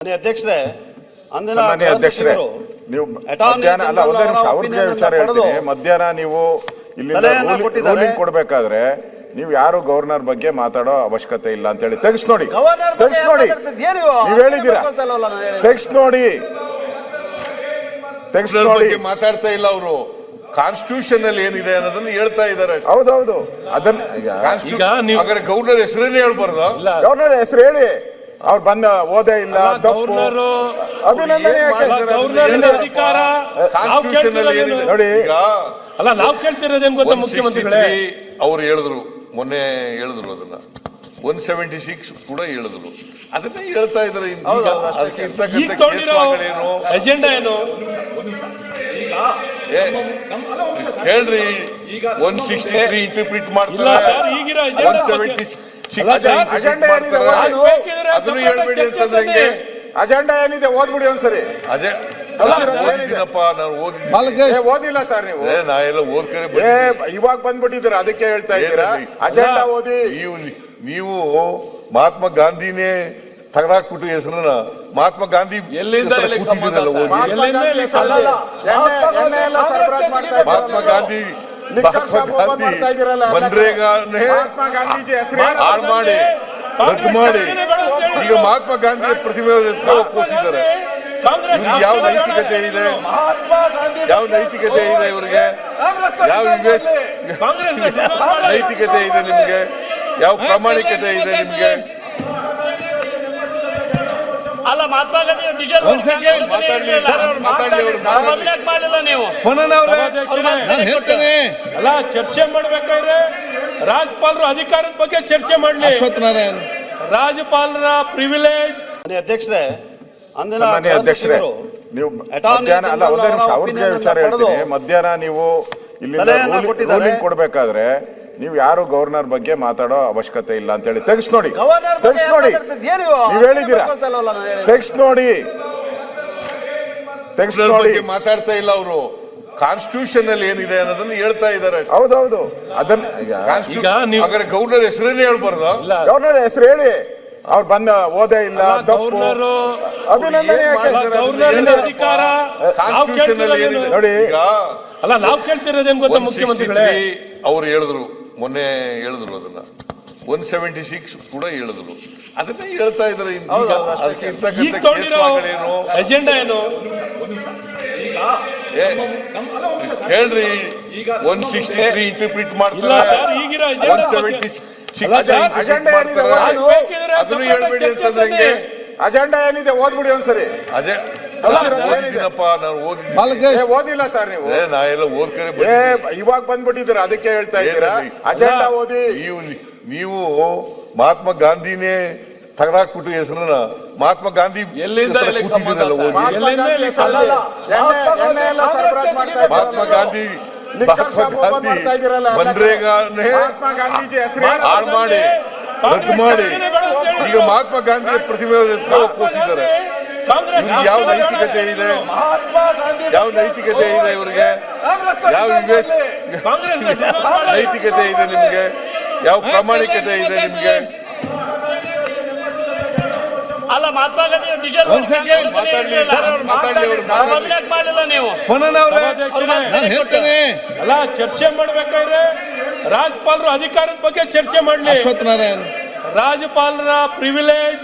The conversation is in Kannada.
ಅಧ್ಯಕ್ಷರೇ, ಸನ್ಮಾನ್ಯ ಅಧ್ಯಕ್ಷರೇ, ನೀವು ಮಧ್ಯಾಹ್ನ ಅಲ್ಲ ಒಂದೇ ನಿಮಿಷ ಅವ್ರಿಗೆ ವಿಚಾರ ಹೇಳ್ತೀನಿ. ಮಧ್ಯಾಹ್ನ ನೀವು ಇಲ್ಲಿ ರೂಲಿಂಗ್ ಕೊಡ್ಬೇಕಾದ್ರೆ ನೀವು ಯಾರು ಗವರ್ನರ್ ಬಗ್ಗೆ ಮಾತಾಡೋ ಅವಶ್ಯಕತೆ ಇಲ್ಲ ಅಂತ ಹೇಳಿ ತೆಗ್ಸ್ ನೋಡಿ, ತೆಗ್ಸ್ ನೋಡಿ, ನೀವು ಹೇಳಿದ್ದೀರಾ, ತೆಗ್ಸ್ ನೋಡಿ, ತೆಗ್ಸ್ ನೋಡಿ. ಮಾತಾಡ್ತಾ ಇಲ್ಲ ಅವರು, ಕಾನ್ಸ್ಟಿಟ್ಯೂಷನ್ ಅಲ್ಲಿ ಏನಿದೆ ಅನ್ನೋದನ್ನ ಹೇಳ್ತಾ ಇದ್ದಾರೆ. ಹೌದೌದು, ಅದನ್ನ ಈಗ ಗವರ್ನರ್ ಹೆಸರೇನೆ ಹೇಳ್ಬಾರ್ದು. ಗವರ್ನರ್ ಹೆಸರು ಹೇಳಿ, ಅವ್ರು ಬಂದ ಓದೇ ಇಲ್ಲ, ತಪ್ಪು. ಅಭಿನಂದನೆ ಅಧಿಕಾರ ನೋಡಿ. ಅಲ್ಲ, ನಾವು ಕೇಳ್ತಿರೋದೇನು ಗೊತ್ತಾ ಮುಖ್ಯಮಂತ್ರಿಗಳೇ, ಅವ್ರು ಹೇಳಿದ್ರು, ಮೊನ್ನೆ ಹೇಳಿದ್ರು, ಅದನ್ನ 176 ಕೂಡ ಹೇಳಿದ್ರು, ಅದನ್ನೇ ಹೇಳ್ತಾ ಇದ್ದಾರೆ. ಅಜೆಂಡಾ ಏನು ಹೇಳ್ರಿ. 163 ಇಂಟರ್ಪ್ರಿಟ್ ಮಾಡ್ತಾರೆ, 176 ಅಜೆಂಡಾ ಏನಿದೆ ಅದನ್ನು ಹೇಳ್ಬೇಡಿ ಅಂತಂದ್ರೆ ಹೆಂಗೆ? ಅಜೆಂಡಾ ಏನಿದೆ ಓದ್ಬಿಡಿ ಒಂದ್ಸರಿ. ಓದಿಲ್ಲ ಸರ್ ನೀವು, ನಾ ಎಲ್ಲ ಓದ್ಕರೆ ಇವಾಗ ಬಂದ್ಬಿಟ್ಟಿದ್ದೀರ, ಅದಕ್ಕೆ ಹೇಳ್ತಾ ಇದ್ದೀರಾ ಅಜೆಂಡಾ ಓದಿ. ನೀವು ಮಹಾತ್ಮ ಗಾಂಧಿನೇ ತಗದಾಕ್ಬಿಟ್ಟು ಹೆಸರನ್ನ ಮಹಾತ್ಮ ಗಾಂಧಿ ಎಲ್ಲಿಂದ ಮಹಾತ್ಮ ಗಾಂಧಿ ಮನ್ರೇಗಾನೇ ಹಾಳು ಮಾಡಿ ರದ್ದು ಮಾಡಿ ಈಗ ಮಹಾತ್ಮ ಗಾಂಧಿ ಪ್ರತಿಮೆ ಕೊಟ್ಟಿದ್ದಾರೆ. ಯಾವ ನೈತಿಕತೆ ಇದೆ? ಯಾವ ನೈತಿಕತೆ ಇದೆ ಇವರಿಗೆ? ಯಾವ ನೈತಿಕತೆ ಇದೆ ನಿಮ್ಗೆ? ಯಾವ ಪ್ರಾಮಾಣಿಕತೆ ಇದೆ ನಿಮ್ಗೆ? ಅಲ್ಲ, ಮಹಾತ್ಮ ಗಾಂಧಿ ಅಲ್ಲ, ಚರ್ಚೆ ಮಾಡ್ಬೇಕಾದ್ರೆ ರಾಜ್ಯಪಾಲರು ಅಧಿಕಾರದ ಬಗ್ಗೆ ಚರ್ಚೆ ಮಾಡ್ಲಿ. ರಾಜ್ಯಪಾಲರ ಪ್ರಿವಿಲೇಜ್. ಅಧ್ಯಕ್ಷರೇ, ಸನ್ಮಾನ್ಯ ಅಧ್ಯಕ್ಷರೇ, ನೀವು ಮಧ್ಯಾಹ್ನ ಅಲ್ಲ ಒಂದೇ ನಿಮಿಷ ಅವ್ರಿಗೆ ವಿಚಾರ ಹೇಳ್ತೀನಿ. ಮಧ್ಯಾಹ್ನ ನೀವು ಇಲ್ಲಿ ರೂಲಿಂಗ್ ಕೊಡ್ಬೇಕಾದ್ರೆ ನೀವು ಯಾರು ಗವರ್ನರ್ ಬಗ್ಗೆ ಮಾತಾಡೋ ಅವಶ್ಯಕತೆ ಇಲ್ಲ ಅಂತ ಹೇಳಿ ತೆಗ್ಸ್ ನೋಡಿ, ತೆಗ್ಸ್ ನೋಡಿ, ನೀವು ಹೇಳಿದ್ದೀರಾ, ತೆಗ್ಸ್ ನೋಡಿ, ತೆಗ್ಸ್ ನೋಡಿ. ಮಾತಾಡ್ತಾ ಇಲ್ಲ ಅವರು, ಕಾನ್ಸ್ಟಿಟ್ಯೂಷನ್ ಅಲ್ಲಿ ಏನಿದೆ ಅನ್ನೋದನ್ನ ಹೇಳ್ತಾ ಇದ್ದಾರೆ. ಹೌದೌದು, ಅದನ್ನ ಗವರ್ನರ್ ಹೆಸರೇನೆ ಹೇಳ್ಬಾರ್ದು. ಗವರ್ನರ್ ಹೆಸರು ಹೇಳಿ, ಅವ್ರು ಬಂದ ಓದೇ ಇಲ್ಲ, ತಪ್ಪು. ಅಭಿನಂದನೆ ಅಧಿಕಾರ ಕಾನ್ಸ್ಟಿಟ್ಯೂಷನ್ ಅಲ್ಲಿ ಏನಿದೆ ನೋಡಿ. ಅಲ್ಲ, ನಾವು ಕೇಳ್ತಿರೋದೇನು ಗೊತ್ತಾ ಮುಖ್ಯಮಂತ್ರಿಗಳೇ, ಅವ್ರು ಹೇಳಿದ್ರು, ಮೊನ್ನೆ ಹೇಳಿದ್ರು, ಅದನ್ನ 176 ಕೂಡ ಹೇಳಿದ್ರು, ಅದನ್ನೇ ಹೇಳ್ತಾ ಇದ್ದಾರೆ. ಅಜೆಂಡಾ ಏನು ಹೇಳ್ರಿ. 163 ಇಂಟರ್ಪ್ರಿಟ್ ಮಾಡ್ತಾರೆ, 176 ಅಜೆಂಡಾ ಏನಿದೆ ಅದನ್ನು ಹೇಳ್ಬೇಡಿ ಅಂತಂದ್ರೆ ಹೆಂಗೆ? ಅಜೆಂಡಾ ಏನಿದೆ ಓದ್ಬಿಡಿ ಒಂದ್ಸರಿ. ಓದಿಲ್ಲ ಸರ್ ನೀವು, ನಾ ಎಲ್ಲ ಓದ್ಕರೆ ಇವಾಗ ಬಂದ್ಬಿಟ್ಟಿದ್ದೀರ, ಅದಕ್ಕೆ ಹೇಳ್ತಾ ಇದ್ದೀರಾ ಅಜೆಂಡಾ ಓದಿ. ನೀವು ಮಹಾತ್ಮ ಗಾಂಧಿನೇ ತಗದಾಕ್ಬಿಟ್ಟು ಹೆಸರನ್ನ ಮಹಾತ್ಮ ಗಾಂಧಿ ಮಹಾತ್ಮ ಗಾಂಧಿ ಮನ್ರೇಗಾನೇ ಹಾಳು ಮಾಡಿ ರದ್ದು ಮಾಡಿ ಈಗ ಮಹಾತ್ಮ ಗಾಂಧಿ ಪ್ರತಿಮೆ ಕೊಟ್ಟಿದ್ದಾರೆ. ಯಾವ ನೈತಿಕತೆ ಇದೆ? ಯಾವ ನೈತಿಕತೆ ಇದೆ ಇವರಿಗೆ? ಯಾವ ನೈತಿಕತೆ ಇದೆ ನಿಮ್ಗೆ? ಯಾವ ಪ್ರಾಮಾಣಿಕತೆ ಇದೆ ನಿಮ್ಗೆ? ಅಲ್ಲ, ಮಹಾತ್ಮ ಗಾಂಧಿ ಮಾಡಿಲ್ಲ ನೀವು. ಅಲ್ಲ, ಚರ್ಚೆ ಮಾಡ್ಬೇಕಾದ್ರೆ ರಾಜ್ಯಪಾಲರು ಅಧಿಕಾರದ ಬಗ್ಗೆ ಚರ್ಚೆ ಮಾಡ್ಲಿ. ರಾಜ್ಯಪಾಲರ ಪ್ರಿವಿಲೇಜ್